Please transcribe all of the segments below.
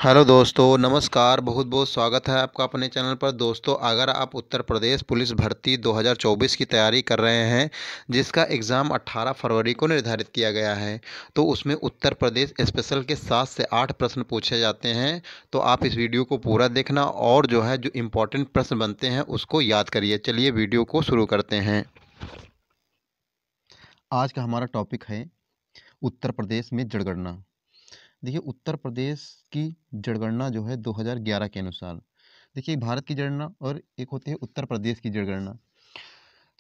Hello दोस्तों, नमस्कार। बहुत बहुत स्वागत है आपका अपने चैनल पर। दोस्तों, अगर आप उत्तर प्रदेश पुलिस भर्ती 2024 की तैयारी कर रहे हैं, जिसका एग्ज़ाम 18 फरवरी को निर्धारित किया गया है, तो उसमें उत्तर प्रदेश स्पेशल के 7 से 8 प्रश्न पूछे जाते हैं। तो आप इस वीडियो को पूरा देखना और जो इम्पोर्टेंट प्रश्न बनते हैं उसको याद करिए। चलिए वीडियो को शुरू करते हैं। आज का हमारा टॉपिक है उत्तर प्रदेश में जनगणना। देखिए, उत्तर प्रदेश की जनगणना जो है 2011 के अनुसार, देखिए भारत की जनगणना और एक होती है उत्तर प्रदेश की जनगणना।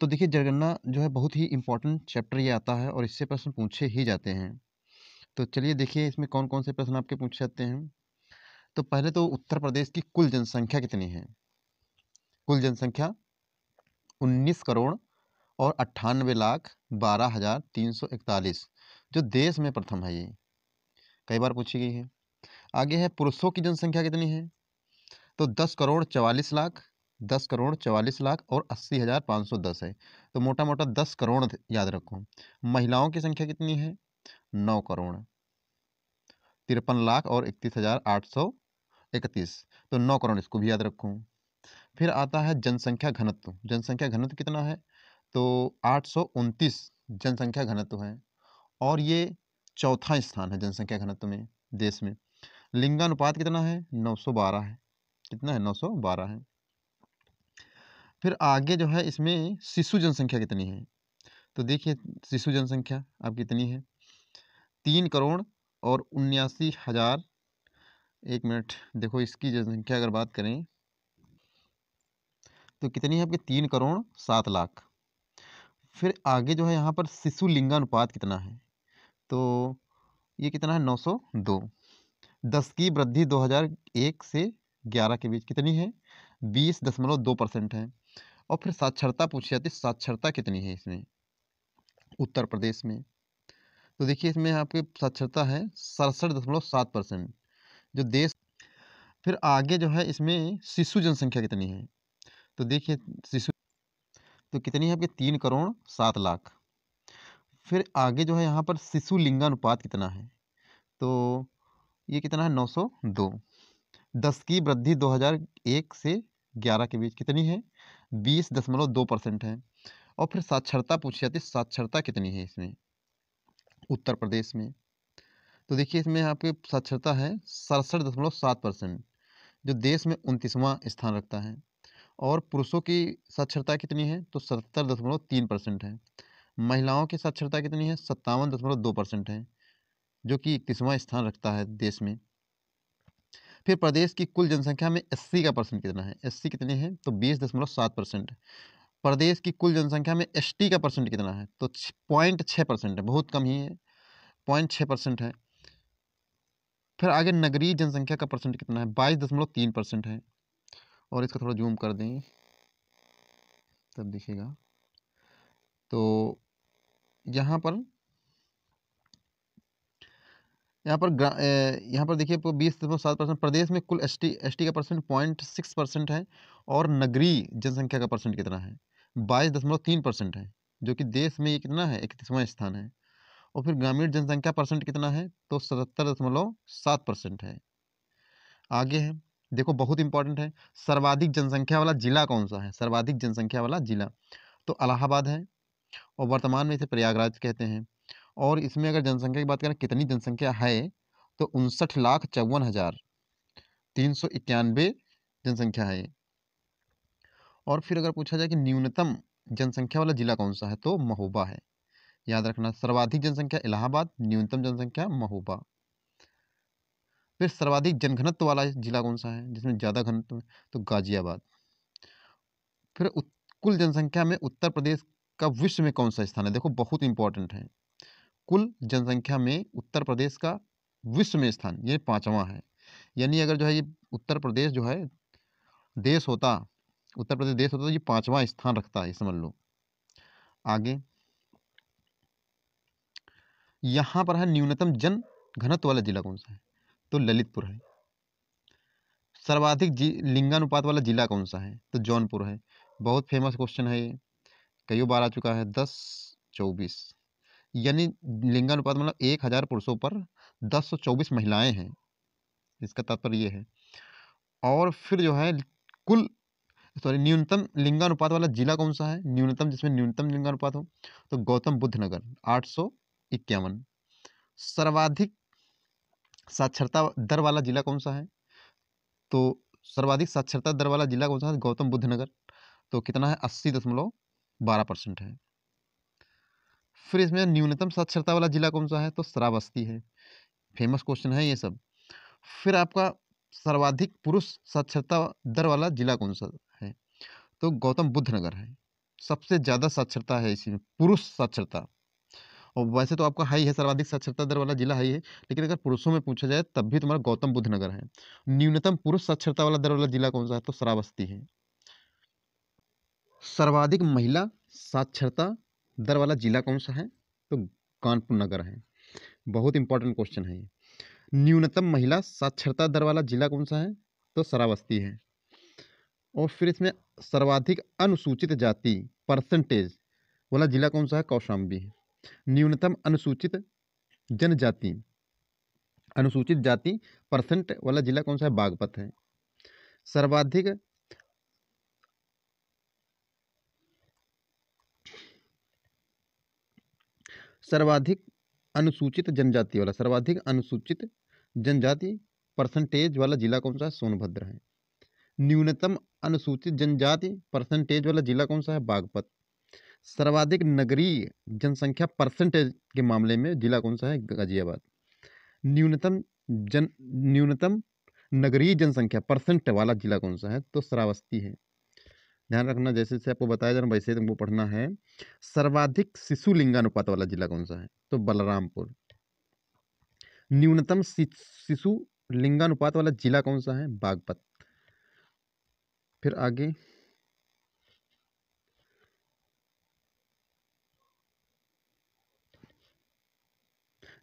तो देखिए, जनगणना जो है बहुत ही इंपॉर्टेंट चैप्टर ये आता है और इससे प्रश्न पूछे ही जाते हैं। तो चलिए देखिए इसमें कौन कौन से प्रश्न आपके पूछे जाते हैं। तो पहले तो उत्तर प्रदेश की कुल जनसंख्या कितनी है। कुल जनसंख्या 19 करोड़ और 98,12,341, जो देश में प्रथम है। ये कई बार पूछी गई है। आगे है पुरुषों की जनसंख्या कितनी है। तो 10,44,00,000, 10,44,00,000 और 80,510 है। तो मोटा मोटा 10 करोड़ याद रखो। महिलाओं की संख्या कितनी है। 9 करोड़ 53 लाख और 31,831। तो 9 करोड़, इसको भी याद रखो। फिर आता है जनसंख्या घनत्व। जनसंख्या घनत्व कितना है। तो 829 जनसंख्या घनत्व है और ये चौथा स्थान है जनसंख्या घनत्व में देश में। लिंगानुपात कितना है। 912 है। कितना है। 912 है। फिर आगे जो है इसमें शिशु जनसंख्या कितनी है। तो देखिए शिशु जनसंख्या अब कितनी है। 3 करोड़ और 79,000। एक मिनट, देखो इसकी जनसंख्या अगर बात करें तो कितनी है आपकी। 3,07,00,000। फिर आगे जो है यहाँ पर शिशु लिंगानुपात कितना है। तो ये कितना है। 902। 10 की वृद्धि 2001 से 11 के बीच कितनी है। 20.2% है। और फिर साक्षरता पूछी जाती है। साक्षरता कितनी है इसमें उत्तर प्रदेश में। तो देखिए इसमें आपकी साक्षरता है 67.7%, जो देश। फिर आगे जो है इसमें शिशु जनसंख्या कितनी है। तो देखिए शिशु तो कितनी है आपकी। 3,07,00,000। फिर आगे जो है यहाँ पर शिशु लिंगानुपात कितना है। तो ये कितना है। 902। 10 की वृद्धि 2001 से 11 के बीच कितनी है। 20.2% है। और फिर साक्षरता पूछी जाती है। साक्षरता कितनी है इसमें उत्तर प्रदेश में। तो देखिए इसमें आपकी साक्षरता है 67.7%, जो देश में 29वां स्थान रखता है। और पुरुषों की साक्षरता कितनी है। तो 70.3% है। महिलाओं की साक्षरता कितनी है। 57.2% है, जो कि 31वां स्थान रखता है देश में। फिर प्रदेश की कुल जनसंख्या में एससी का परसेंट कितना है। एससी कितनी है। तो 20.7%। प्रदेश की कुल जनसंख्या में एसटी का परसेंट कितना है। तो 0.6% है, बहुत कम ही है। 0.6% है। फिर आगे नगरीय जनसंख्या का परसेंट कितना है। 22.3% है। और इसका थोड़ा जूम कर दें तब दिखेगा। तो यहाँ पर यहाँ पर देखिए आपको 20.7%। प्रदेश में कुल एसटी का परसेंट 0.6% है। और नगरीय जनसंख्या का परसेंट कितना है। 22.3% है, जो कि देश में ये कितना है। 31वां स्थान है। और फिर ग्रामीण जनसंख्या परसेंट कितना है। तो 77.7% है। आगे है, देखो बहुत इंपॉर्टेंट है। सर्वाधिक जनसंख्या वाला जिला कौन सा है। सर्वाधिक जनसंख्या वाला जिला तो इलाहाबाद है। और वर्तमान में इसे प्रयागराज कहते हैं। और इसमें अगर जनसंख्या की बात करें कितनी जनसंख्या है, तो 59,54,391 जनसंख्या है ये। और फिर अगर पूछा जाए कि न्यूनतम जनसंख्या वाला जिला कौन सा है, तो महोबा है। याद रखना, सर्वाधिक जनसंख्या इलाहाबाद, न्यूनतम जनसंख्या महोबा। फिर सर्वाधिक जनघनत्व वाला जिला कौन सा है, जिसमें ज़्यादा घनत्व है, तो गाजियाबाद। फिर कुल जनसंख्या में उत्तर प्रदेश का विश्व में कौन सा स्थान है। देखो बहुत इंपॉर्टेंट है। कुल जनसंख्या में उत्तर प्रदेश का विश्व में स्थान ये 5वां है। यानी अगर जो है ये उत्तर प्रदेश जो है देश होता, उत्तर प्रदेश देश होता तो ये 5वां स्थान रखता है, ये समझ लो। आगे यहाँ पर है न्यूनतम जन घनत्व वाला जिला कौन सा है, तो ललितपुर है। सर्वाधिक लिंगानुपात वाला जिला कौन सा है, तो जौनपुर है। बहुत फेमस क्वेश्चन है ये, कई बार आ चुका है। 10-24 यानी लिंगानुपात मतलब 1,000 पुरुषों पर 1024 महिलाएं हैं। इसका तात्पर्य ये है। और फिर जो है कुल न्यूनतम लिंगानुपात वाला जिला कौन सा है, न्यूनतम जिसमें न्यूनतम लिंगानुपात हो, तो गौतम बुद्ध नगर 851। सर्वाधिक साक्षरता दर वाला जिला कौन सा है, तो सर्वाधिक साक्षरता दर वाला जिला कौन सा है, गौतम बुद्ध नगर। तो कितना है, 80.12% है। फिर इसमें न्यूनतम साक्षरता वाला जिला कौन सा है, तो श्रावस्ती है। फेमस क्वेश्चन है ये सब। फिर आपका सर्वाधिक पुरुष साक्षरता दर वाला जिला कौन सा है, तो गौतम बुद्ध नगर है। सबसे ज़्यादा साक्षरता है इसी में, पुरुष साक्षरता। और वैसे तो आपका हाई है, सर्वाधिक साक्षरता दर वाला जिला हाई है, लेकिन अगर पुरुषों में पूछा जाए तब भी तुम्हारा गौतम बुद्ध नगर है। न्यूनतम पुरुष साक्षरता वाला दर वाला जिला कौन सा है, तो श्रावस्ती है। सर्वाधिक महिला साक्षरता दर वाला जिला कौन सा है, तो कानपुर नगर है। बहुत इंपॉर्टेंट क्वेश्चन है ये। न्यूनतम महिला साक्षरता दर वाला जिला कौन सा है, तो श्रावस्ती है। और फिर इसमें सर्वाधिक अनुसूचित जाति परसेंटेज वाला जिला कौन सा है, कौशाम्बी है। न्यूनतम अनुसूचित जनजाति अनुसूचित जाति परसेंट वाला जिला कौन सा है, बागपत है। सर्वाधिक सर्वाधिक अनुसूचित जनजाति वाला, सर्वाधिक अनुसूचित जनजाति परसेंटेज वाला जिला कौन सा है, सोनभद्र है। न्यूनतम अनुसूचित जनजाति परसेंटेज वाला जिला कौन सा है, बागपत। सर्वाधिक नगरीय जनसंख्या परसेंटेज के मामले में जिला कौन सा है, गाजियाबाद। न्यूनतम नगरीय जनसंख्या परसेंट वाला जिला कौन सा है, तो श्रावस्ती है। ध्यान रखना, जैसे जैसे आपको बताया जा रहा है वैसे तुमको पढ़ना है। सर्वाधिक शिशु लिंगानुपात वाला जिला कौन सा है, तो बलरामपुर। न्यूनतम शिशु लिंगानुपात वाला जिला कौन सा है, बागपत। फिर आगे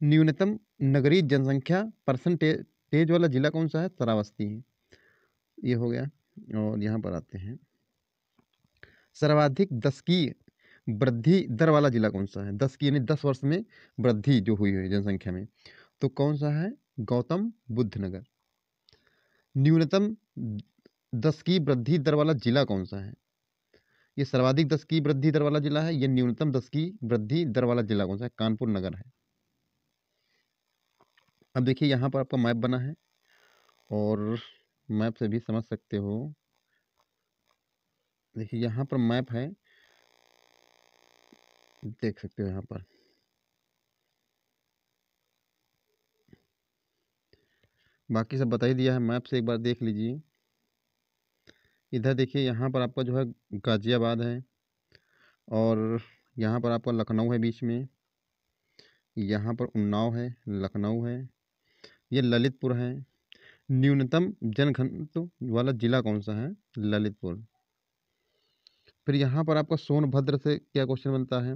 न्यूनतम नगरीय जनसंख्या परसेंटेज वाला जिला कौन सा है, श्रावस्ती है। ये हो गया। और यहाँ पर आते हैं, सर्वाधिक दशकीय वृद्धि दर वाला जिला कौन सा है, 10 की यानी 10 वर्ष में वृद्धि जो हुई है जनसंख्या में, तो कौन सा है, गौतम बुद्ध नगर। न्यूनतम 10 की वृद्धि दर वाला जिला कौन सा है, ये सर्वाधिक 10 की वृद्धि दर वाला जिला है, ये न्यूनतम 10 की वृद्धि दर वाला जिला कौन सा है, कानपुर नगर है। अब देखिए यहाँ पर आपका मैप बना है, और मैप से भी समझ सकते हो। देखिए यहाँ पर मैप है, देख सकते हो यहाँ पर। बाकी सब बता ही दिया है, मैप से एक बार देख लीजिए। इधर देखिए यहाँ पर आपका जो है गाजियाबाद है, और यहाँ पर आपका लखनऊ है बीच में, यहाँ पर उन्नाव है, लखनऊ है, ये ललितपुर है। न्यूनतम जनघनत्व वाला जिला कौन सा है, ललितपुर। फिर यहाँ पर आपका सोनभद्र से क्या क्वेश्चन बनता है,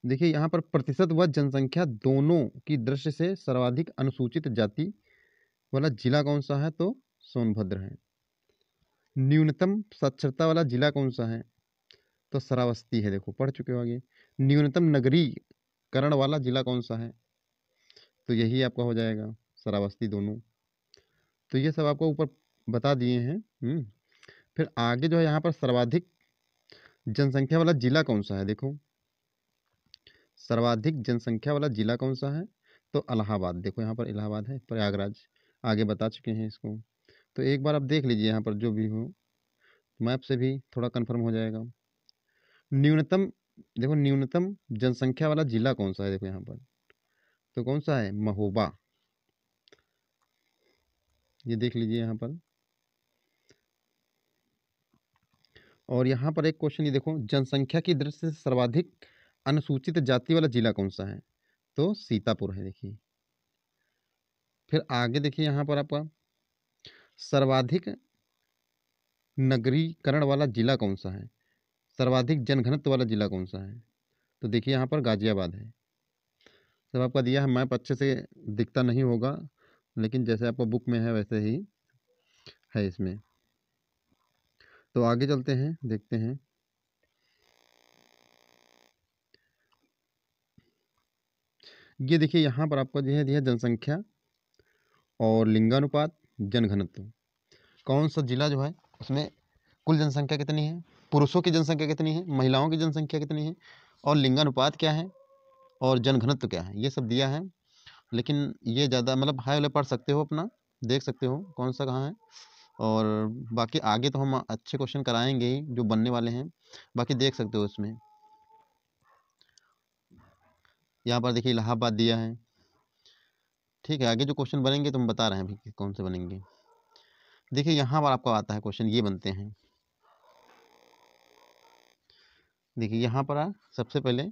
देखिए यहाँ पर प्रतिशत व जनसंख्या दोनों की दृष्टि से सर्वाधिक अनुसूचित जाति वाला जिला कौन सा है, तो सोनभद्र है। न्यूनतम साक्षरता वाला जिला कौन सा है, तो श्रावस्ती है। देखो पढ़ चुके हो आगे। न्यूनतम नगरीकरण वाला जिला कौन सा है, तो यही आपका हो जाएगा, श्रावस्ती दोनों। तो ये सब आपको ऊपर बता दिए हैं। फिर आगे जो है यहाँ पर सर्वाधिक जनसंख्या वाला जिला कौन सा है, देखो सर्वाधिक जनसंख्या वाला जिला कौन सा है, तो इलाहाबाद। देखो यहाँ पर इलाहाबाद है, प्रयागराज आगे बता चुके हैं इसको। तो एक बार आप देख लीजिए यहाँ पर जो भी हो, मैप से भी थोड़ा कंफर्म हो जाएगा। न्यूनतम, देखो न्यूनतम जनसंख्या वाला जिला कौन सा है, देखो यहाँ पर तो कौन सा है, महोबा। ये देख लीजिए यहाँ पर। और यहाँ पर एक क्वेश्चन ये देखो, जनसंख्या की दृष्टि से सर्वाधिक अनुसूचित जाति वाला जिला कौन सा है, तो सीतापुर है। देखिए फिर आगे देखिए यहाँ पर आपका सर्वाधिक नगरीकरण वाला जिला कौन सा है, सर्वाधिक जनघनत्व वाला जिला कौन सा है, तो देखिए यहाँ पर गाजियाबाद है। सब आपका दिया है, मैप अच्छे से दिखता नहीं होगा, लेकिन जैसे आपको बुक में है वैसे ही है इसमें। तो आगे चलते हैं, देखते हैं। ये देखिए यहाँ पर आपको जो है दिया जनसंख्या और लिंगानुपात, जनघनत्व। कौन सा जिला जो है उसमें कुल जनसंख्या कितनी है, पुरुषों की जनसंख्या कितनी है, महिलाओं की जनसंख्या कितनी है, और लिंगानुपात क्या है, और जनघनत्व क्या है, ये सब दिया है। लेकिन ये ज़्यादा मतलब हाई वाले पढ़ सकते हो, अपना देख सकते हो कौन सा कहाँ है। और बाकी आगे तो हम अच्छे क्वेश्चन कराएंगे ही जो बनने वाले हैं, बाकी देख सकते हो इसमें। यहाँ पर देखिए इलाहाबाद दिया है, ठीक है। आगे जो क्वेश्चन बनेंगे तो हम बता रहे हैं अभी कि कौन से बनेंगे। देखिए यहाँ पर आपका आता है क्वेश्चन, ये बनते हैं। देखिए यहाँ पर सबसे पहले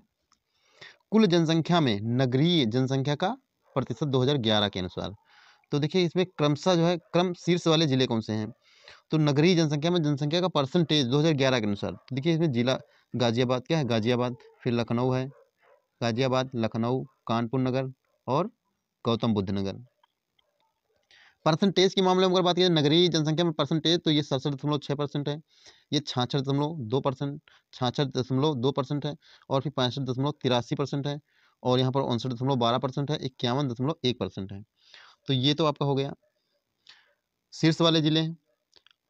कुल जनसंख्या में नगरीय जनसंख्या का प्रतिशत 2011 के अनुसार। तो देखिए इसमें क्रमशः जो है क्रम शीर्ष वाले जिले कौन से हैं। तो नगरीय जनसंख्या में जनसंख्या का परसेंटेज 2011 के अनुसार देखिए इसमें जिला गाजियाबाद क्या है, गाजियाबाद, फिर लखनऊ है, गाजियाबाद, लखनऊ, कानपुर नगर और गौतम बुद्ध नगर। परसेंटेज के मामले में अगर बात करें नगरीय जनसंख्या में परसेंटेज, तो ये 67.6% है, ये 66.2%, 66.2% है, और फिर 65.83% है, और यहाँ पर 59.12% है, 51.1% है। तो ये तो आपका हो गया शीर्ष वाले जिले हैं।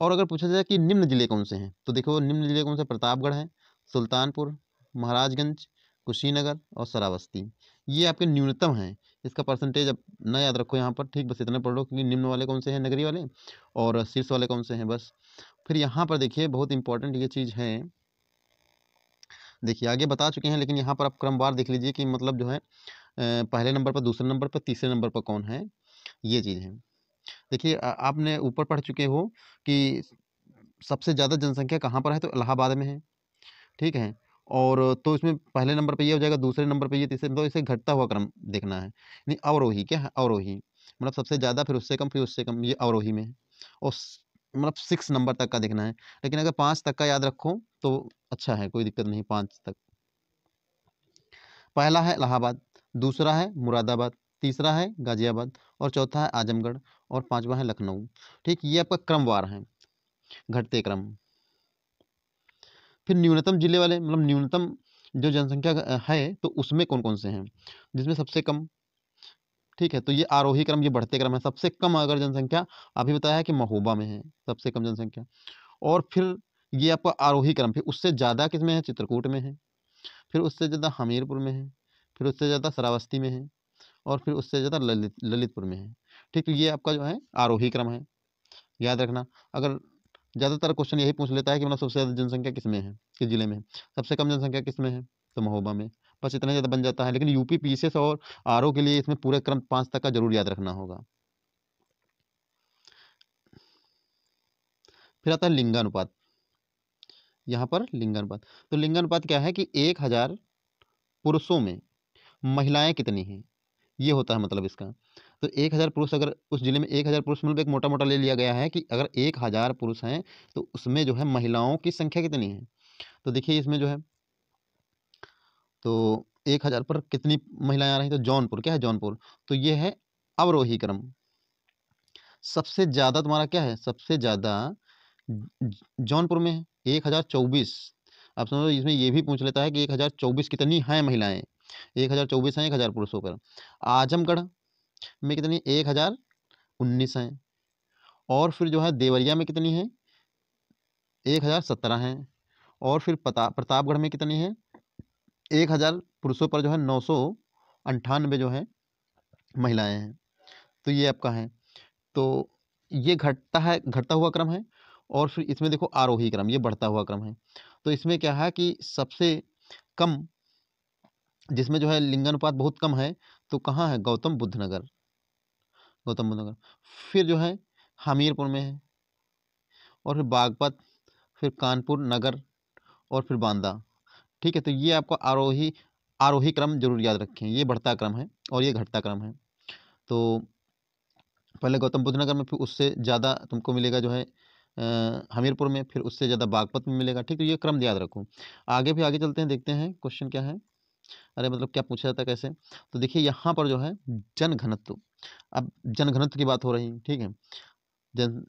और अगर पूछा जाए कि निम्न जिले कौन से हैं, तो देखो निम्न जिले कौन से, प्रतापगढ़ है, सुल्तानपुर, महाराजगंज, कुशीनगर और श्रावस्ती। ये आपके न्यूनतम हैं, इसका परसेंटेज अब ना याद रखो यहाँ पर, ठीक, बस इतना पढ़ लो क्योंकि निम्न वाले कौन से हैं नगरीय वाले, और शीर्ष वाले कौन से हैं बस। फिर यहाँ पर देखिए बहुत इंपॉर्टेंट ये चीज़ है, देखिए आगे बता चुके हैं लेकिन यहाँ पर आप क्रमवार देख लीजिए कि मतलब जो है पहले नंबर पर, दूसरे नंबर पर, तीसरे नंबर पर कौन है, ये चीज़ है। देखिए आपने ऊपर पढ़ चुके हो कि सबसे ज़्यादा जनसंख्या कहाँ पर है, तो इलाहाबाद में है, ठीक है। और तो इसमें पहले नंबर पे ये हो जाएगा, दूसरे नंबर पे ये, तीसरे, तो इसे घटता हुआ क्रम देखना है, यानी अवरोही, क्या है अवरोही, मतलब सबसे ज़्यादा, फिर उससे कम, फिर उससे कम, ये अवरोही में है। और मतलब 6 नंबर तक का देखना है, लेकिन अगर 5 तक का याद रखो तो अच्छा है, कोई दिक्कत नहीं 5 तक। पहला है इलाहाबाद, दूसरा है मुरादाबाद, तीसरा है गाजियाबाद, और चौथा है आजमगढ़, और पांचवा है लखनऊ। ठीक, ये आपका क्रमवार है, घटते क्रम। फिर न्यूनतम जिले वाले, मतलब न्यूनतम जो जनसंख्या है तो उसमें कौन कौन से हैं, जिसमें सबसे कम, ठीक है, तो ये आरोही क्रम, ये बढ़ते क्रम है। सबसे कम अगर जनसंख्या अभी बताया है कि महोबा में है सबसे कम जनसंख्या, और फिर ये आपका आरोही क्रम, फिर उससे ज़्यादा किस में है, चित्रकूट में है, फिर उससे ज़्यादा हमीरपुर में है, फिर उससे ज़्यादा श्रावस्ती में है, और फिर उससे ज़्यादा ललितपुर में है। ठीक, तो ये आपका जो है आरोही क्रम है, याद रखना। अगर ज़्यादातर क्वेश्चन यही पूछ लेता है कि मतलब सबसे ज़्यादा जनसंख्या किस में है, किस जिले में है, सबसे कम जनसंख्या किस में है, तो महोबा में। बस इतना ज़्यादा बन जाता है, लेकिन यूपी पीसीएस और आरओ के लिए इसमें पूरे क्रम 5 तक का जरूर याद रखना होगा। फिर आता है लिंगानुपात, यहाँ पर लिंगानुपात। तो लिंगानुपात क्या है कि 1000 पुरुषों में महिलाएं कितनी हैं, ये होता है मतलब इसका। तो 1000 पुरुष, अगर उस जिले में 1000 पुरुष, मतलब एक मोटा मोटा ले लिया गया है कि अगर 1000 पुरुष हैं तो उसमें जो है महिलाओं की संख्या कितनी है। तो देखिए इसमें जो है, तो 1000 पर कितनी महिलाएं आ रही, तो जौनपुर, क्या है जौनपुर, तो ये है अवरोही क्रम। सबसे ज़्यादा तुम्हारा क्या है, सबसे ज़्यादा जौनपुर में है 1024। आप समझो इसमें ये भी पूछ लेता है कि 1024 कितनी हैं महिलाएं, 1024 हैं 1000 पुरुषों पर। आजमगढ़ में कितनी, 1019 हैं। और फिर जो है देवरिया में कितनी है, 1017 हैं। और फिर प्रतापगढ़ में कितनी है, 1000 पुरुषों पर जो है 998 जो है महिलाएं हैं। तो ये आपका है, तो ये घटता है, घटता हुआ क्रम है। और फिर इसमें देखो आरोही क्रम, ये बढ़ता हुआ क्रम है। तो इसमें क्या है कि सबसे कम, जिसमें जो है लिंगानुपात बहुत कम है, तो कहाँ है, गौतम बुद्ध नगर, गौतम बुद्ध नगर। फिर जो है हमीरपुर में है, और फिर बागपत, फिर कानपुर नगर, और फिर बांदा। ठीक है, तो ये आपको आरोही, आरोही क्रम जरूर याद रखें, ये बढ़ता क्रम है और ये घटता क्रम है। तो पहले गौतम बुद्ध नगर में, फिर उससे ज़्यादा तुमको मिलेगा जो है हमीरपुर में, फिर उससे ज़्यादा बागपत में मिलेगा। ठीक, तो ये क्रम याद रखो। आगे भी आगे चलते हैं, देखते हैं क्वेश्चन क्या है, अरे मतलब क्या पूछा जाता है कैसे। तो देखिए यहाँ पर जो है जन घनत्व, अब जन घनत्व की बात हो रही है, ठीक है। जन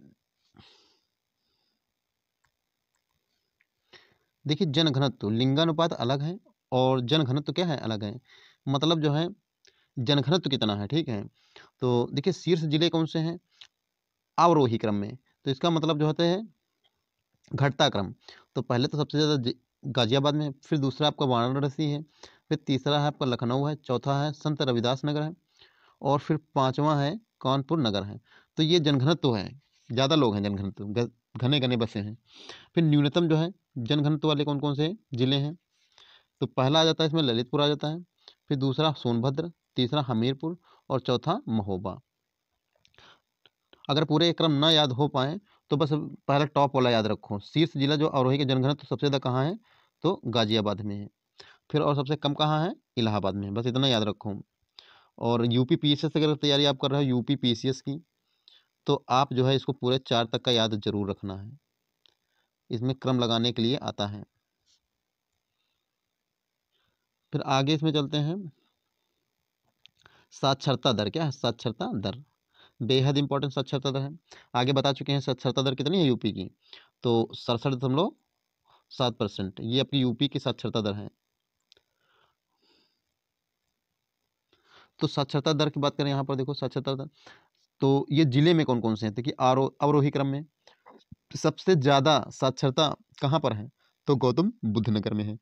देखिए जन घनत्व, लिंगानुपात अलग है और जन घनत्व क्या है, अलग है। मतलब जो है जनघनत्व कितना है, ठीक है। तो देखिए शीर्ष जिले कौन से हैं, अवरोही क्रम में, तो इसका मतलब जो होते हैं घटता क्रम। तो पहले तो सबसे ज़्यादा गाजियाबाद में है, फिर दूसरा आपका वाराणसी है, फिर तीसरा है आपका लखनऊ है, चौथा है संत रविदास नगर है, और फिर पांचवा है कानपुर नगर है। तो ये जनघनत्व है, ज़्यादा लोग हैं, जनघनत्व घने घने बसे हैं। फिर न्यूनतम जो है जनघनत्व वाले कौन कौन से जिले हैं, तो पहला आ जाता है इसमें ललितपुर आ जाता है, फिर दूसरा सोनभद्र, तीसरा हमीरपुर और चौथा महोबा। अगर पूरे क्रम ना याद हो पाए तो बस पहला टॉप वाला याद रखो, शीर्ष जिला जो अवरोही के जनघनत्व सबसे ज़्यादा कहाँ है, तो गाजियाबाद में है। फिर और सबसे कम कहाँ है, इलाहाबाद में है, बस इतना याद रखो। और यूपी पीसीएस अगर तैयारी आप कर रहे हो यूपी पीसीएस की, तो आप जो है इसको पूरे 4 तक का याद जरूर रखना है, इसमें क्रम लगाने के लिए आता है। फिर आगे इसमें चलते हैं, साक्षरता दर, क्या है साक्षरता दर, बेहद इंपॉर्टेंट साक्षरता दर है। आगे बता चुके हैं साक्षरता दर कितनी है यूपी की, तो 67.7%, ये आपकी यूपी की साक्षरता दर है। तो साक्षरता दर की बात करें यहाँ पर, देखो साक्षरता दर, तो ये जिले में कौन कौन से हैं, देखिए अवरोही क्रम में सबसे ज़्यादा साक्षरता कहाँ पर है, तो गौतम बुद्ध नगर में है।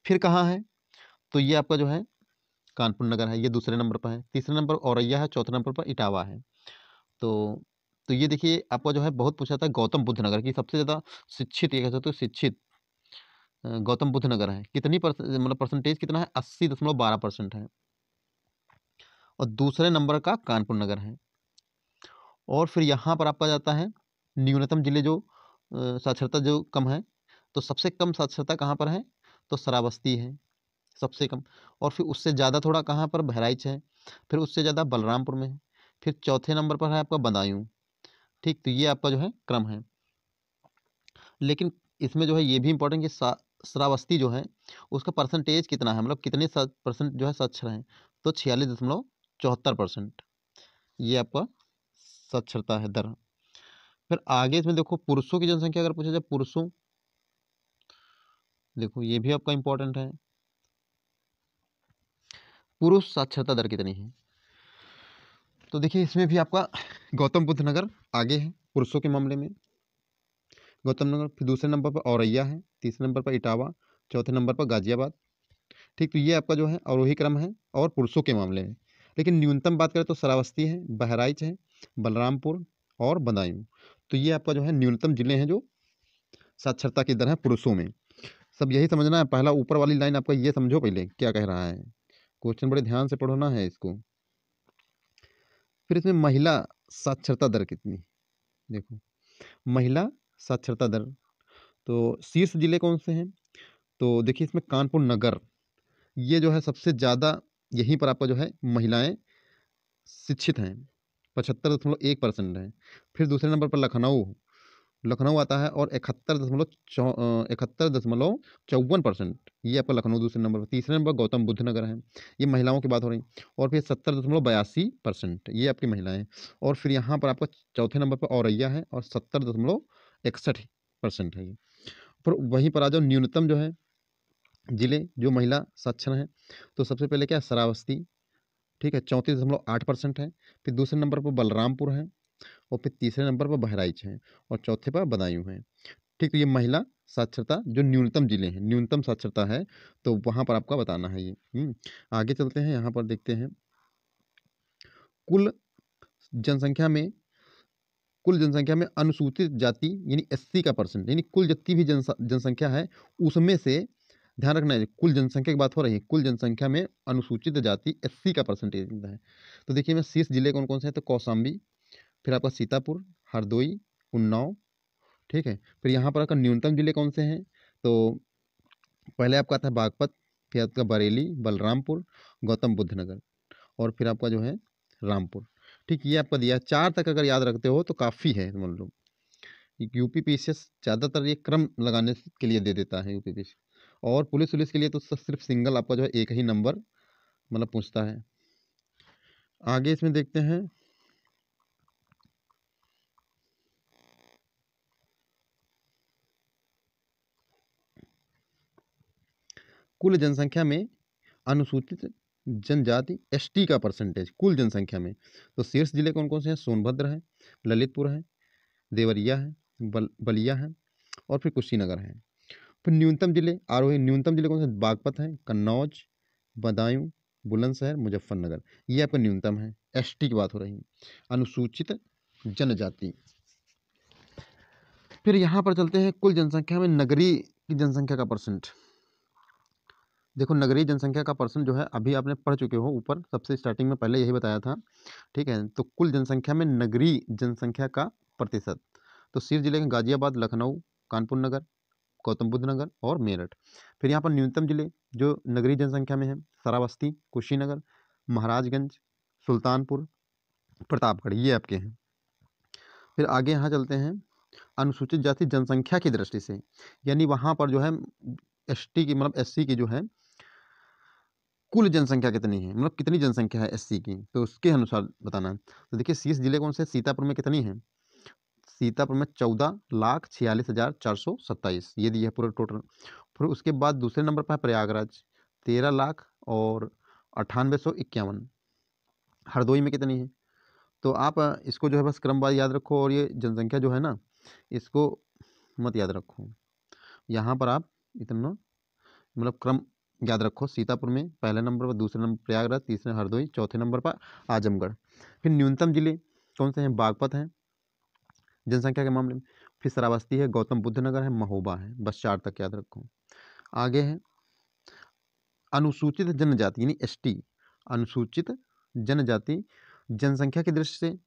फिर कहाँ है, तो ये आपका जो है कानपुर नगर है, ये दूसरे नंबर पर है, तीसरे नंबर औरैया है, चौथे नंबर पर इटावा है। तो तो ये देखिए आपका जो है बहुत पूछा था गौतम बुद्ध नगर की सबसे ज़्यादा शिक्षित, ये कह सकते हो शिक्षित गौतम बुद्ध नगर है, कितनी मतलब परसेंटेज कितना है, 80.12% है। और दूसरे नंबर का कानपुर नगर है। और फिर यहाँ पर आपका जाता है न्यूनतम जिले जो साक्षरता जो कम है, तो सबसे कम साक्षरता कहाँ पर है, तो श्रावस्ती है सबसे कम। और फिर उससे ज़्यादा थोड़ा कहाँ पर, बहराइच है। फिर उससे ज़्यादा बलरामपुर में है। फिर चौथे नंबर पर है आपका बदायूं। ठीक, तो ये आपका जो है क्रम है। लेकिन इसमें जो है ये भी इंपॉर्टेंट कि श्रावस्ती जो है उसका परसेंटेज कितना है, मतलब कितने परसेंट जो है साक्षर हैं, तो 46.74%, ये आपका साक्षरता है दर। फिर आगे इसमें देखो पुरुषों की जनसंख्या अगर पूछा जाए, पुरुषों, देखो ये भी आपका इंपॉर्टेंट है, पुरुष साक्षरता दर कितनी है। तो देखिए इसमें भी आपका गौतम बुद्ध नगर आगे है पुरुषों के मामले में, गौतम नगर, फिर दूसरे नंबर पर औरैया है, तीसरे नंबर पर इटावा, चौथे नंबर पर गाजियाबाद। ठीक, तो ये आपका जो है अवरोही क्रम है और पुरुषों के मामले में। लेकिन न्यूनतम बात करें तो श्रावस्ती है, बहराइच है, बलरामपुर और बदायूं। तो ये आपका जो है न्यूनतम जिले हैं जो साक्षरता की दर है पुरुषों में। सब यही समझना है, पहला ऊपर वाली लाइन आपका ये समझो पहले क्या कह रहा है, क्वेश्चन बड़े ध्यान से पढ़ना है इसको। फिर इसमें महिला साक्षरता दर कितनी, देखो महिला साक्षरता दर, तो शीर्ष जिले कौन से हैं, तो देखिए इसमें कानपुर नगर, ये जो है सबसे ज़्यादा, यहीं पर आपका जो है महिलाएं शिक्षित हैं, 75.1% हैं। फिर दूसरे नंबर पर लखनऊ, लखनऊ आता है और 71.54%, ये आपका लखनऊ दूसरे नंबर पर। तीसरे नंबर गौतम बुद्ध नगर है, ये महिलाओं की बात हो रही। और फिर 70.82%, ये आपकी महिलाएं। और फिर यहाँ पर आपका चौथे नंबर पर औरैया है और 70.61% है ये। पर वहीं पर आ जाओ न्यूनतम जो है जिले जो महिला साक्षर हैं, तो सबसे पहले क्या है, श्रावस्ती, ठीक है, 34.8% है। फिर दूसरे नंबर पर बलरामपुर है, और फिर तीसरे नंबर पर बहराइच है, और चौथे पर बदायूं है। ठीक, तो ये महिला साक्षरता जो न्यूनतम जिले हैं, न्यूनतम साक्षरता है, तो वहाँ पर आपका बताना है ये। आगे चलते हैं, यहाँ पर देखते हैं कुल जनसंख्या में, कुल जनसंख्या में अनुसूचित जाति यानी एससी का परसेंट, यानी कुल जितनी भी जनसंख्या है उसमें से, ध्यान रखना है कुल जनसंख्या की बात हो रही है, कुल जनसंख्या में अनुसूचित जाति एससी का परसेंटेज है। तो देखिए मैं शीर्ष जिले कौन कौन से हैं, तो कौशाम्बी, फिर आपका सीतापुर, हरदोई, उन्नाव, ठीक है। फिर यहाँ पर आपका न्यूनतम जिले कौन से हैं, तो पहले आपका आता है बागपत, फिर आपका बरेली, बलरामपुर, गौतम बुद्ध नगर, और फिर आपका जो है रामपुर। ठीक, ये आपका दिया है। 4 तक अगर याद रखते हो तो काफ़ी है, समझ लो। यूपी पीसीएस ज़्यादातर ये क्रम लगाने के लिए दे देता है यूपी पीसीएस। और पुलिस वुलिस के लिए तो सिर्फ सिंगल आपका जो है एक ही नंबर मतलब पूछता है। आगे इसमें देखते हैं कुल जनसंख्या में अनुसूचित जनजाति एसटी का परसेंटेज कुल जनसंख्या में। तो शीर्ष जिले कौन कौन से हैं? सोनभद्र है, ललितपुर है, देवरिया है, बलिया है और फिर कुशीनगर है। फिर न्यूनतम जिले आरोही न्यूनतम जिले कौन से? बागपत है, कन्नौज, बदायूं, बुलंदशहर, मुजफ्फरनगर। ये आपका न्यूनतम है। एसटी की बात हो रही है, अनुसूचित जनजाति। फिर यहाँ पर चलते हैं कुल जनसंख्या में नगरीय की जनसंख्या का परसेंट। देखो नगरीय जनसंख्या का परसेंट जो है अभी आपने पढ़ चुके हो, ऊपर सबसे स्टार्टिंग में पहले यही बताया था, ठीक है। तो कुल जनसंख्या में नगरीय जनसंख्या का प्रतिशत, तो शीर्ष जिले के गाजियाबाद, लखनऊ, कानपुर नगर, गौतम बुद्ध नगर और मेरठ। फिर यहाँ पर न्यूनतम जिले जो नगरीय जनसंख्या में है, श्रावस्ती, कुशीनगर, महाराजगंज, सुल्तानपुर, प्रतापगढ़, ये आपके हैं। फिर आगे यहाँ चलते हैं अनुसूचित जाति जनसंख्या की दृष्टि से, यानी वहाँ पर जो है एसटी की मतलब एससी की जो है कुल जनसंख्या कितनी है, मतलब कितनी जनसंख्या है एससी की, तो उसके अनुसार बताना है। तो देखिए शीर्ष जिले कौन से? सीतापुर में कितनी है? सीतापुर में 14,46,427, ये दिया है पूरा टोटल। फिर उसके बाद दूसरे नंबर पर है प्रयागराज, 13 लाख और 98,151। हरदोई में कितनी है? तो आप इसको जो है बस क्रमवार याद रखो, और ये जनसंख्या जो है ना इसको मत याद रखो। यहाँ पर आप इतना मतलब क्रम याद रखो। सीतापुर में पहले नंबर पर, दूसरे नंबर प्रयागराज, तीसरे हरदोई, चौथे नंबर पर आजमगढ़। फिर न्यूनतम जिले कौन से हैं? बागपत हैं जनसंख्या के मामले में, फिर श्रावस्ती है, गौतम बुद्ध नगर है, महोबा है। बस 4 तक याद रखो। आगे है अनुसूचित जनजाति यानी एसटी। अनुसूचित जनजाति जनसंख्या की दृष्टि से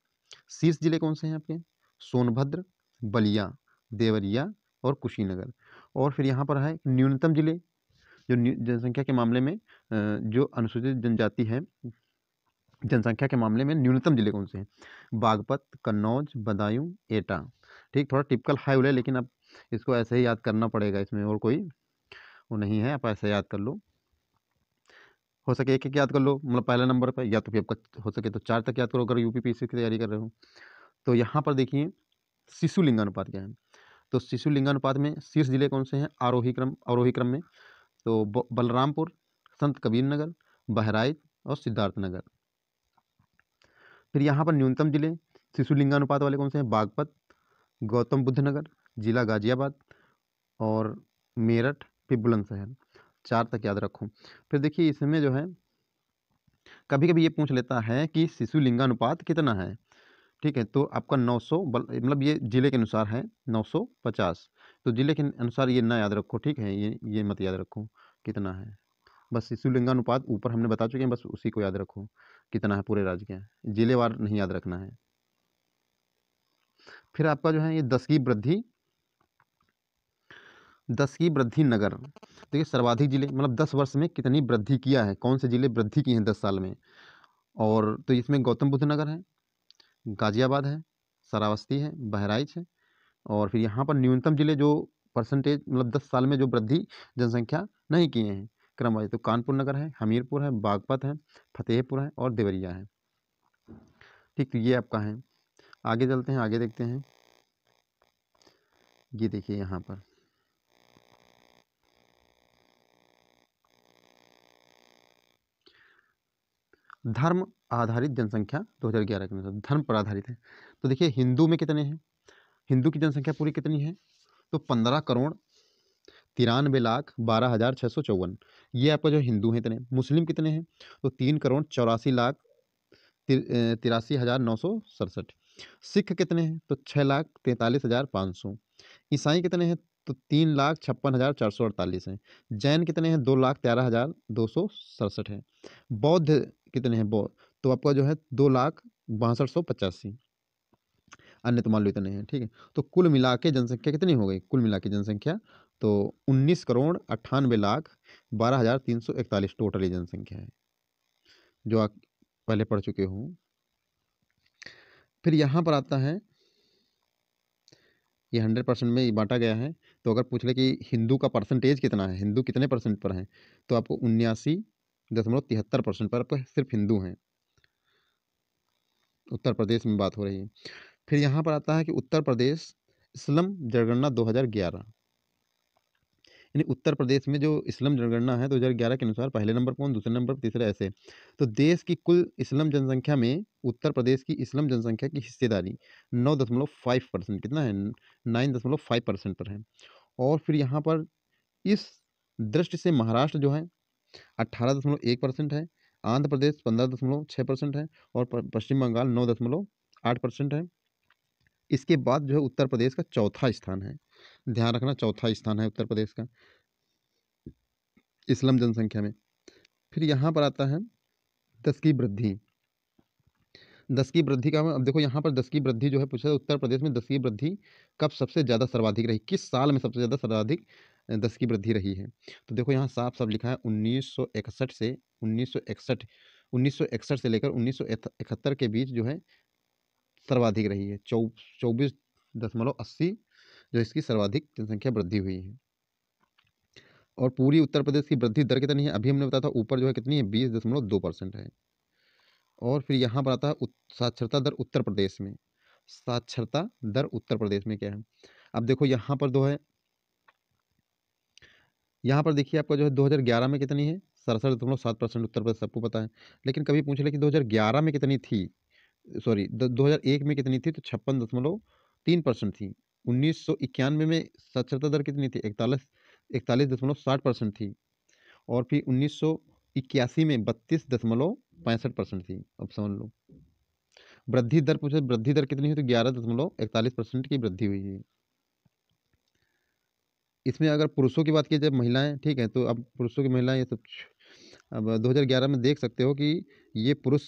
शीर्ष जिले कौन से हैं आपके? सोनभद्र, बलिया, देवरिया और कुशीनगर। और फिर यहाँ पर है न्यूनतम जिले जो जनसंख्या के मामले में जो अनुसूचित जनजाति है जनसंख्या के मामले में न्यूनतम जिले कौन से हैं? बागपत, कन्नौज, बदायूं, एटा। ठीक, थोड़ा टिपिकल हाई है लेकिन अब इसको ऐसे ही याद करना पड़ेगा, इसमें और कोई वो नहीं है, आप ऐसे याद कर लो। हो सके एक एक याद कर लो, मतलब पहले नंबर पर, या तो फिर आपका हो सके तो 4 तक याद करो अगर यूपीपीएससी की तैयारी कर रहे हो। तो यहाँ पर देखिए शिशु लिंगानुपात क्या है। तो शिशु लिंगानुपात में शीर्ष जिले कौन से हैं अवरोही क्रम में? तो बलरामपुर, संत कबीर नगर, बहराइच और सिद्धार्थनगर। फिर यहाँ पर न्यूनतम जिले शिशु लिंगानुपात वाले कौन से हैं? बागपत, गौतम बुद्ध नगर, जिला गाजियाबाद और मेरठ, फिर बुलंदशहर। 4 तक याद रखो। फिर देखिए इसमें जो है कभी कभी ये पूछ लेता है कि शिशु लिंगानुपात कितना है, ठीक है। तो आपका 900 मतलब ये जिले के अनुसार है 950। तो जिले के अनुसार ये ना याद रखो, ठीक है, ये मत याद रखो कितना है। बस शिशु लिंगानुपात ऊपर हमने बता चुके हैं, बस उसी को याद रखो कितना है पूरे राज्य का, जिलेवार नहीं याद रखना है। फिर आपका जो है ये 10 की वृद्धि नगर। देखिए सर्वाधिक जिले मतलब 10 वर्ष में कितनी वृद्धि किया है, कौन से जिले वृद्धि की हैं 10 साल में। और तो इसमें गौतम बुद्ध नगर है, गाजियाबाद है, श्रावस्ती है, बहराइच है। और फिर यहाँ पर न्यूनतम जिले जो परसेंटेज मतलब 10 साल में जो वृद्धि जनसंख्या नहीं किए हैं क्रम वाइज, तो कानपुर नगर है, हमीरपुर है, बागपत है, फतेहपुर है और देवरिया है। ठीक, तो ये आपका है। आगे चलते हैं, आगे देखते हैं। ये देखिए यहाँ पर धर्म आधारित जनसंख्या 2011 के अनुसार धर्म पर आधारित है। तो देखिए हिंदू में कितने हैं? हिंदू की जनसंख्या पूरी कितनी है? तो 15,93,12,654। ये आपका जो हिंदू है इतने। मुस्लिम कितने हैं? तो 3,84,83,967। सिख कितने हैं? तो 6,43,500। ईसाई कितने हैं? तो 3,56,448 हैं। जैन कितने हैं? 2,13,267 हैं। बौद्ध कितने हैं? बौद्ध तो आपका जो है 2,62,185। अन्य तो मान लो इतने हैं, ठीक है। तो कुल मिला के जनसंख्या कितनी हो गई? कुल मिला के जनसंख्या तो 19,98,12,341 टोटल ये जनसंख्या है जो आप पहले पढ़ चुके हो। फिर यहाँ पर आता है ये 100% में बांटा गया है। तो अगर पूछ ले कि हिंदू का परसेंटेज कितना है, हिंदू कितने परसेंट पर हैं, तो आपको 79.73% पर आपको सिर्फ हिंदू हैं। उत्तर प्रदेश में बात हो रही है। फिर यहाँ पर आता है कि उत्तर प्रदेश स्लम जनगणना 2011। यानी उत्तर प्रदेश में जो स्लम जनगणना है 2011 के अनुसार पहले नंबर कौन, दूसरे नंबर पर, तीसरा ऐसे। तो देश की कुल स्लम जनसंख्या में उत्तर प्रदेश की स्लम जनसंख्या की हिस्सेदारी 9.5% कितना है, 9.5% पर है। और फिर यहाँ पर इस दृष्टि से महाराष्ट्र जो है 18.1% है, आंध्र प्रदेश 15.6% है और पश्चिम बंगाल 9.8% है। इसके बाद जो है उत्तर प्रदेश का चौथा स्थान है, ध्यान रखना चौथा स्थान है उत्तर प्रदेश का इस्लाम जनसंख्या में। फिर यहाँ पर आता है 10 की वृद्धि। 10 की वृद्धि का अब देखो यहाँ पर 10 की वृद्धि जो है पूछा है, उत्तर प्रदेश में 10 की वृद्धि कब सबसे ज़्यादा सर्वाधिक रही, किस साल में सबसे ज़्यादा सर्वाधिक 10 की वृद्धि रही है। तो देखो यहाँ साफ साफ लिखा है 1961 से 1961 से लेकर 1971 के बीच जो है सर्वाधिक रही है। 24.80 जो इसकी सर्वाधिक जनसंख्या वृद्धि हुई है। और पूरी उत्तर प्रदेश की वृद्धि दर कितनी है, अभी हमने बताया था ऊपर जो है कितनी है, 20.2% है। और फिर यहाँ पर आता है साक्षरता दर उत्तर प्रदेश में। साक्षरता दर उत्तर प्रदेश में क्या है, अब देखो यहाँ पर जो है, यहाँ पर देखिए आपका जो है 2011 में कितनी है, 67.7% उत्तर प्रदेश, सबको पता है। लेकिन कभी पूछ ले कि 2011 में कितनी थी, सॉरी 2001 में कितनी थी, तो 56.3% थी। 1991 में साक्षरता दर कितनी थी, 41.60% थी। और फिर 1981 में 32.65% थी। अब समझ लो वृद्धि दर पूछे, वृद्धि दर कितनी है, तो 11.41% की वृद्धि हुई है। इसमें अगर पुरुषों की बात की जाए, महिलाएं ठीक है, तो अब पुरुषों की महिलाएं ये सब अब 2011 में देख सकते हो कि ये पुरुष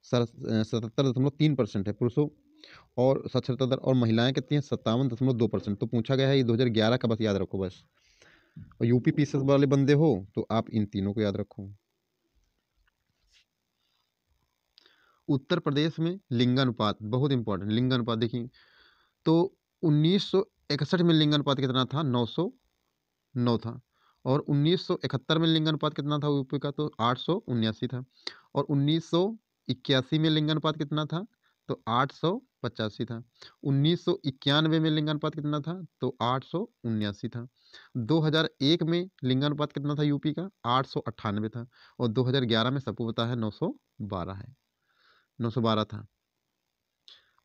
77.3% है पुरुषों, और साक्षरता दर, और महिलाएं कितनी हैं, 57.2%। तो पूछा गया है ये 2011 का, बस याद रखो बस। और यूपी पीसीएस वाले बंदे हो तो आप इन तीनों को याद रखो। उत्तर प्रदेश में लिंगानुपात बहुत इंपॉर्टेंट, लिंगानुपात देखिए तो 1961 में लिंगानुपात कितना था, 909 था। और 1971 में लिंगानुपात कितना था यूपी का, तो 879 था। और 1981 में लिंगानुपात कितना था, तो 885 था। 1991 में लिंगानुपात कितना था, तो 879 था। 2001 में लिंगानुपात कितना था यूपी का, 898 था। और 2011 में सबको पता है 912 है, 912 था।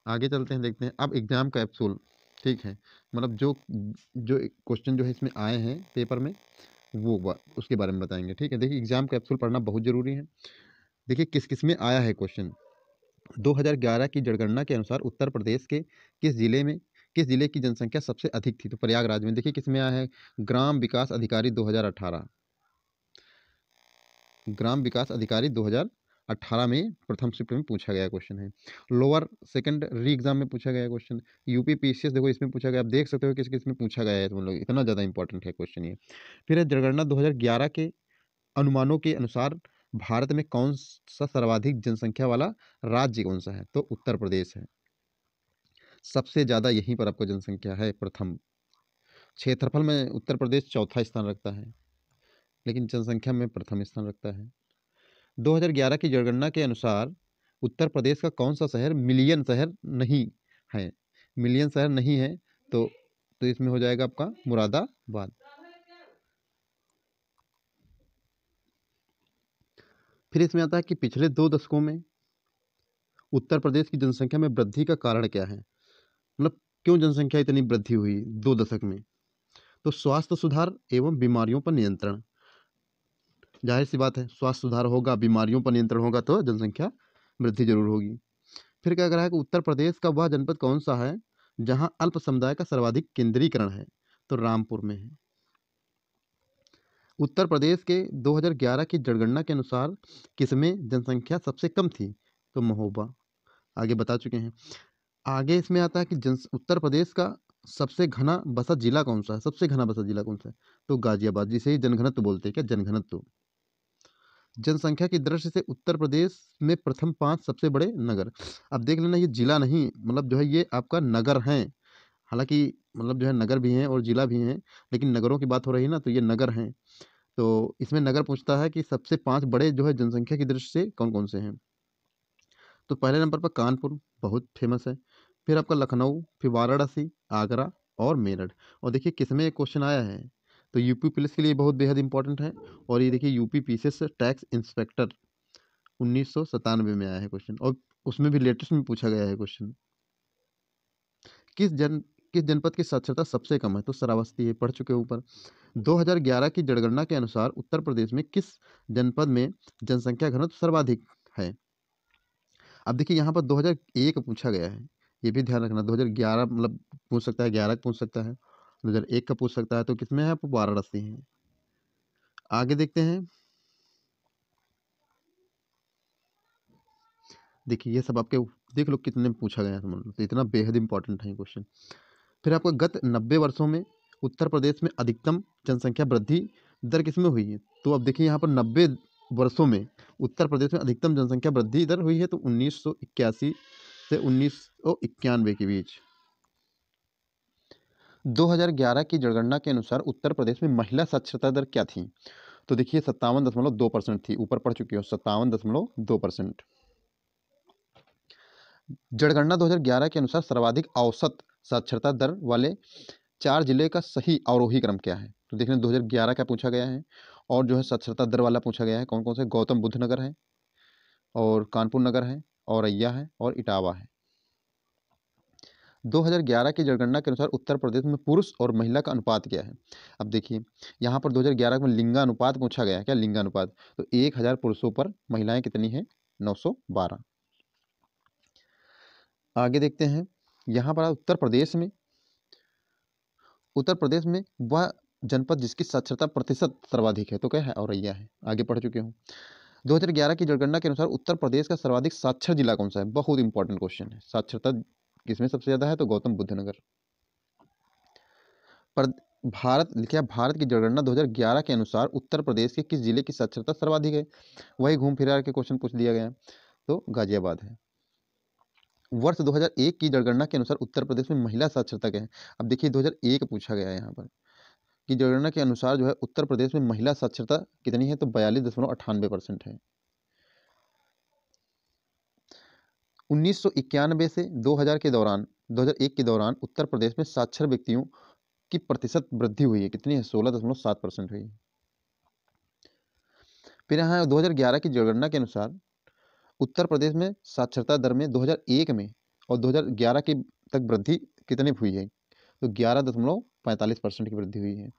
आगे चलते हैं, देखते हैं अब एग्जाम कैप्सूल, ठीक है, मतलब जो जो क्वेश्चन जो है इसमें आए हैं पेपर में उसके बारे में बताएंगे, ठीक है। देखिए एग्जाम कैप्सूल पढ़ना बहुत जरूरी है। देखिए किस किस में आया है क्वेश्चन। 2011 की जनगणना के अनुसार उत्तर प्रदेश के किस जिले की जनसंख्या सबसे अधिक थी, तो प्रयागराज में। देखिए किस में आया है, ग्राम विकास अधिकारी 2018, ग्राम विकास अधिकारी 2018 में प्रथम शिफ्ट में पूछा गया क्वेश्चन है। लोअर सेकंड री एग्जाम में पूछा गया क्वेश्चन। यूपी पीसीएस देखो इसमें पूछा गया, आप देख सकते हो किस किस में पूछा गया है, तो मतलब इतना ज़्यादा इंपॉर्टेंट है क्वेश्चन ये। फिर है जनगणना 2011 के अनुमानों के अनुसार भारत में कौन सा सर्वाधिक जनसंख्या वाला राज्य कौन सा है, तो उत्तर प्रदेश है। सबसे ज़्यादा यहीं पर आपको जनसंख्या है प्रथम। क्षेत्रफल में उत्तर प्रदेश चौथा स्थान रखता है, लेकिन जनसंख्या में प्रथम स्थान रखता है। 2011 की जनगणना के अनुसार उत्तर प्रदेश का कौन सा शहर मिलियन शहर नहीं है, मिलियन शहर नहीं है, तो इसमें हो जाएगा आपका मुरादाबाद। फिर इसमें आता है कि पिछले 2 दशकों में उत्तर प्रदेश की जनसंख्या में वृद्धि का कारण क्या है, मतलब क्यों जनसंख्या इतनी वृद्धि हुई 2 दशक में। तो स्वास्थ्य सुधार एवं बीमारियों पर नियंत्रण, जाहिर सी बात है स्वास्थ्य सुधार होगा, बीमारियों पर नियंत्रण होगा तो जनसंख्या वृद्धि जरूर होगी। फिर क्या कह रहा है कि उत्तर प्रदेश का वह जनपद कौन सा है जहां अल्प समुदाय का सर्वाधिक केंद्रीकरण है, तो रामपुर में है। उत्तर प्रदेश के 2011 की जनगणना के अनुसार किसमें जनसंख्या सबसे कम थी, तो महोबा, आगे बता चुके हैं। आगे इसमें आता है कि उत्तर प्रदेश का सबसे घना बसा जिला कौन सा है, सबसे घना बसा जिला कौन सा है, तो गाजियाबाद, जिसे ही जनघनत्व बोलते हैं, क्या जनघनत्व। जनसंख्या की दृष्टि से उत्तर प्रदेश में प्रथम 5 सबसे बड़े नगर। अब देख लेना ये जिला नहीं, मतलब जो है ये आपका नगर हैं। हालांकि मतलब जो है नगर भी हैं और जिला भी हैं, लेकिन नगरों की बात हो रही है ना, तो ये नगर हैं। तो इसमें नगर पूछता है कि सबसे 5 बड़े जो है जनसंख्या की दृष्टि से कौन कौन से हैं। तो पहले नंबर पर कानपुर बहुत फेमस है, फिर आपका लखनऊ, फिर वाराणसी, आगरा और मेरठ। और देखिए किसमें एक क्वेश्चन आया है, तो यूपी पुलिस के लिए बहुत बेहद इंपॉर्टेंट है। और ये देखिए यूपी पीसीएस टैक्स इंस्पेक्टर 1997 में आया है क्वेश्चन, और उसमें भी लेटेस्ट में पूछा गया है क्वेश्चन। किस जन किस जनपद की साक्षरता सबसे कम है? तो श्रावस्ती है, पढ़ चुके हैं ऊपर। 2011 की जनगणना के अनुसार उत्तर प्रदेश में किस जनपद में जनसंख्या घनत्व सर्वाधिक है? अब देखिए यहाँ पर 2001 पूछा गया है, ये भी ध्यान रखना। 2011 मतलब पूछ सकता है, 11 पूछ सकता है, 2001 का पूछ सकता है, तो किसमें है? आपको वाराणसी है। आगे देखते हैं। देखिए ये सब आपके देख लो कितने में पूछा गया है, समझ लो, तो इतना बेहद इंपॉर्टेंट है ये क्वेश्चन। फिर आपको गत 90 वर्षों में उत्तर प्रदेश में अधिकतम जनसंख्या वृद्धि दर किसमें हुई है? तो अब देखिए यहाँ पर 90 वर्षों में उत्तर प्रदेश में अधिकतम जनसंख्या वृद्धि दर हुई है, तो 1981 से 1991 के बीच। 2011 की जनगणना के अनुसार उत्तर प्रदेश में महिला साक्षरता दर क्या थी? तो देखिए 57.2% थी, ऊपर पढ़ चुके हो, 57.2%। जनगणना 2011 के अनुसार सर्वाधिक औसत साक्षरता दर वाले 4 जिले का सही अवरोही क्रम क्या है? तो देखिए 2011 का पूछा गया है, और जो है साक्षरता दर वाला पूछा गया है। कौन कौन से? गौतम बुद्ध नगर है, और कानपुर नगर है, औरैया है, और इटावा है। 2011 की जनगणना के अनुसार उत्तर प्रदेश में पुरुष और महिला का अनुपात क्या है? अब देखिए यहाँ पर 2011 में लिंगानुपात पूछा गया है। क्या लिंगानुपात? तो 1000 पुरुषों पर महिलाएं कितनी हैं? 912। आगे देखते हैं। यहाँ पर उत्तर प्रदेश में वह जनपद जिसकी साक्षरता प्रतिशत सर्वाधिक है, तो क्या है? औरैया है। आगे पढ़ चुके हूँ। 2011 की जनगणना के अनुसार उत्तर प्रदेश का सर्वाधिक साक्षर जिला कौन सा है? बहुत इंपॉर्टेंट क्वेश्चन है। साक्षरता किसमें सबसे ज्यादा है? तो गौतम बुद्ध नगर। पर भारत की जनगणना 2011 के अनुसार उत्तर प्रदेश के किस जिले की साक्षरता सर्वाधिक है? वही घूम फिरा के क्वेश्चन पूछ दिया गया, तो गाजियाबाद है। वर्ष 2001 की जनगणना के अनुसार उत्तर प्रदेश में महिला साक्षरता क्या है? अब देखिए 2001 पूछा गया है यहाँ पर कि जनगणना के अनुसार जो है उत्तर प्रदेश में महिला साक्षरता कितनी है? तो 42.98% है। 1991 से 2001 के दौरान उत्तर प्रदेश में साक्षर व्यक्तियों की प्रतिशत वृद्धि हुई है। कितनी है? 16.7% हुई है। फिर यहाँ 2011 की जनगणना के अनुसार उत्तर प्रदेश में साक्षरता दर में 2001 में और 2011 की तक वृद्धि कितनी हुई है? तो 11.45% की वृद्धि हुई है।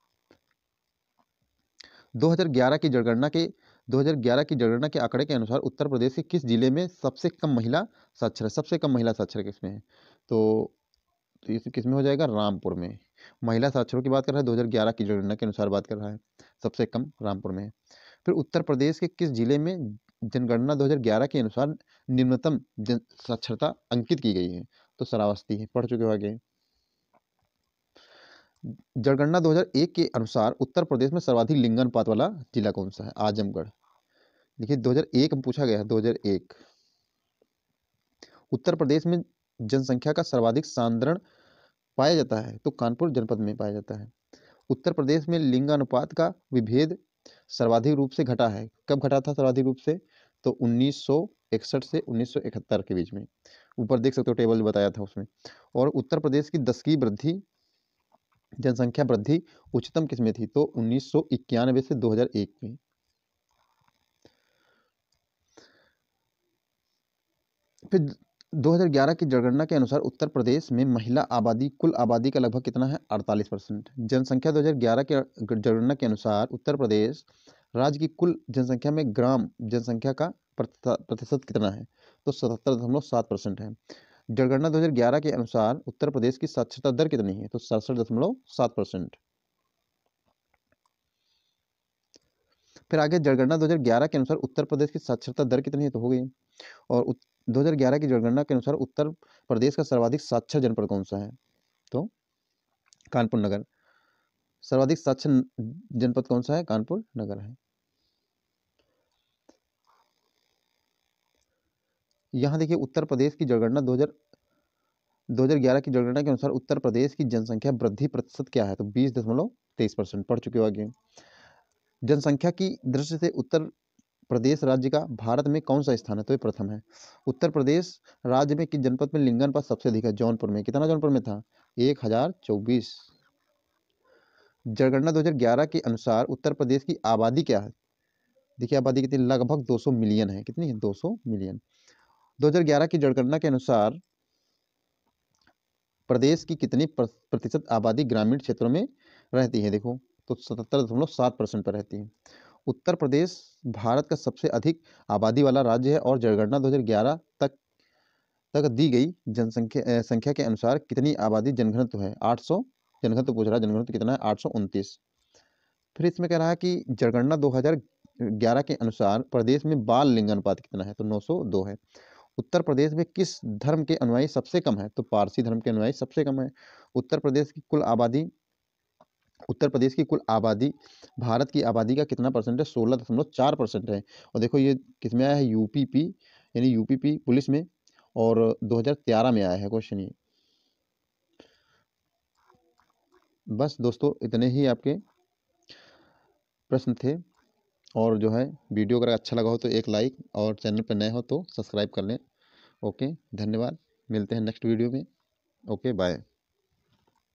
2011 की जनगणना के 2011 की जनगणना के आंकड़े के अनुसार उत्तर प्रदेश के किस जिले में सबसे कम महिला साक्षर है? सबसे कम महिला साक्षर किसमें है? तो इस किसमें हो जाएगा? रामपुर में। महिला साक्षरों की बात कर रहा है, 2011 की जनगणना के अनुसार बात कर रहा है, सबसे कम रामपुर में है। फिर उत्तर प्रदेश के किस जिले में जनगणना 2011 के अनुसार निम्नतम जन साक्षरता अंकित की गई है? तो श्रावस्ती है। पढ़ चुके हो आगे। जनगणना 2001 के अनुसार उत्तर प्रदेश में सर्वाधिक लिंगानुपात वाला जिला कौन सा है? आजमगढ़। देखिए 2001 में पूछा गया है, 2001। उत्तर प्रदेश में जनसंख्या का सर्वाधिक सांद्रण पाया जाता है, तो कानपुर जनपद में पाया जाता है। उत्तर प्रदेश में लिंगानुपात का विभेद सर्वाधिक रूप से घटा है। कब घटा था सर्वाधिक रूप से? तो 1961 से 1971 के बीच में। ऊपर देख सकते हो, टेबल बताया था उसमें। और उत्तर प्रदेश की 10वीं वृद्धि जनसंख्या वृद्धि उच्चतम किसमें थी? तो 1991 से 2001 में। फिर 2011 की जनगणना के अनुसार उत्तर प्रदेश में महिला आबादी कुल आबादी का लगभग कितना है? 48%। जनसंख्या 2011 के जनगणना के अनुसार उत्तर प्रदेश राज्य की कुल जनसंख्या में ग्राम जनसंख्या का प्रतिशत कितना है? तो 77.7% है। जनगणना 2011 के अनुसार उत्तर प्रदेश की साक्षरता दर कितनी है? तो 67.7%। फिर आगे जनगणना 2011 के अनुसार उत्तर प्रदेश की साक्षरता दर कितनी है? तो हो गई। और 2011 की जनगणना के अनुसार उत्तर प्रदेश का सर्वाधिक साक्षर जनपद कौन सा है? तो कानपुर नगर। सर्वाधिक साक्षर जनपद कौन सा है? कानपुर नगर है। यहाँ देखिए उत्तर प्रदेश की जनगणना 2011 की जनगणना के अनुसार उत्तर प्रदेश की जनसंख्या वृद्धि प्रतिशत क्या है? तो 20.23%। पढ़ चुके हो आगे। जनसंख्या की दृष्टि से उत्तर प्रदेश राज्य का भारत में कौन सा स्थान है? तो ये प्रथम है। उत्तर प्रदेश राज्य में किस जनपद में लिंगानुपात सबसे अधिक है? जौनपुर में। कितना जौनपुर में था? 1024। जनगणना 2011 के अनुसार उत्तर प्रदेश की आबादी क्या है? देखिए आबादी कितनी, लगभग 200 मिलियन है। कितनी है? 200 मिलियन। 2011 की जनगणना के अनुसार प्रदेश की कितनी प्रतिशत आबादी ग्रामीण क्षेत्रों में रहती है? देखो तो 77.7% पर रहती है। उत्तर प्रदेश भारत का सबसे अधिक आबादी वाला राज्य है और जनगणना 2011 तक दी गई संख्या के अनुसार कितनी आबादी जनघनत्व है? 800। जनघनत्व पूछ रहा है, जनघनत्व कितना है? 829। फिर इसमें कह रहा है कि जनगणना 2011 के अनुसार प्रदेश में बाल लिंगानुपात कितना है? तो 902 है। उत्तर प्रदेश में किस धर्म के अनुयायी सबसे कम है? तो पारसी धर्म के अनुयायी सबसे कम है। उत्तर प्रदेश की कुल आबादी उत्तर प्रदेश की कुल आबादी भारत की आबादी का कितना परसेंट है? 16.4% है। और देखो ये किसमें आया है? यूपीपी, यानी यूपीपी पुलिस में, और 2013 में आया है क्वेश्चन ये। बस दोस्तों इतने ही आपके प्रश्न थे। और जो है वीडियो अगर अच्छा लगा हो तो एक लाइक, और चैनल पर नए हो तो सब्सक्राइब कर लें। ओके, धन्यवाद। मिलते हैं नेक्स्ट वीडियो में। Okay, bye.